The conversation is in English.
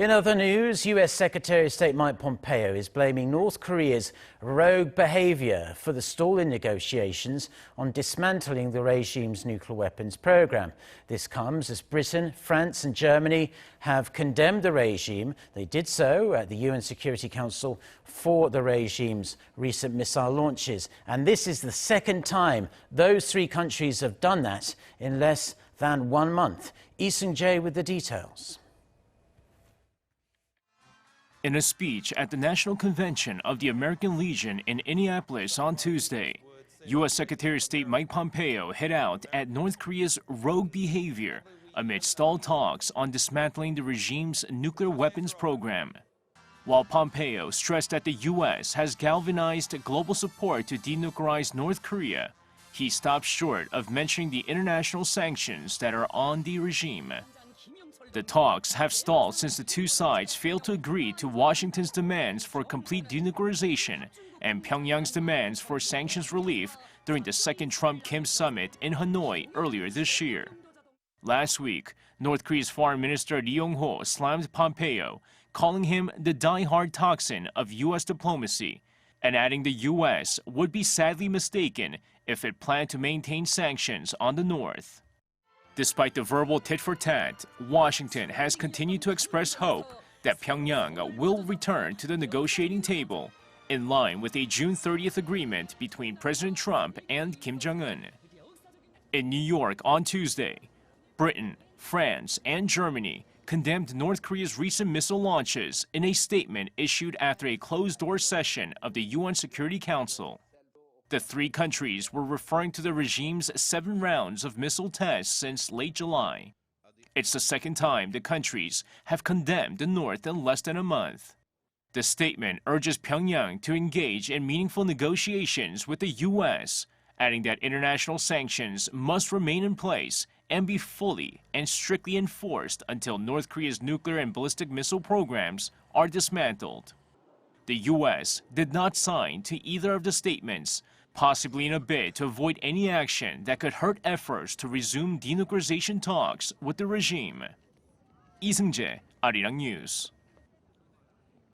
In other news, U.S. Secretary of State Mike Pompeo is blaming North Korea's rogue behavior for the stall in negotiations on dismantling the regime's nuclear weapons program. This comes as Britain, France and Germany have condemned the regime. They did so at the UN Security Council for the regime's recent missile launches. And this is the second time those three countries have done that in less than 1 month. Seung-jae with the details. In a speech at the National Convention of the American Legion in Indianapolis on Tuesday, U.S. Secretary of State Mike Pompeo hit out at North Korea's rogue behavior amid stalled talks on dismantling the regime's nuclear weapons program. While Pompeo stressed that the U.S. has galvanized global support to denuclearize North Korea, he stopped short of mentioning the international sanctions that are on the regime. The talks have stalled since the two sides failed to agree to Washington's demands for complete denuclearization and Pyongyang's demands for sanctions relief during the second Trump-Kim summit in Hanoi earlier this year. Last week, North Korea's Foreign Minister Ri Yong-ho slammed Pompeo, calling him the die-hard toxin of U.S. diplomacy, and adding the U.S. would be sadly mistaken if it planned to maintain sanctions on the North. Despite the verbal tit-for-tat, Washington has continued to express hope that Pyongyang will return to the negotiating table, in line with a June 30th agreement between President Trump and Kim Jong-un. In New York on Tuesday, Britain, France, and Germany condemned North Korea's recent missile launches in a statement issued after a closed-door session of the UN Security Council. The three countries were referring to the regime's 7 rounds of missile tests since late July. It's the second time the countries have condemned the North in less than a month. The statement urges Pyongyang to engage in meaningful negotiations with the U.S., adding that international sanctions must remain in place and be fully and strictly enforced until North Korea's nuclear and ballistic missile programs are dismantled. The U.S. did not sign to either of the statements, possibly in a bid to avoid any action that could hurt efforts to resume denuclearization talks with the regime. Seung-jae, Arirang News.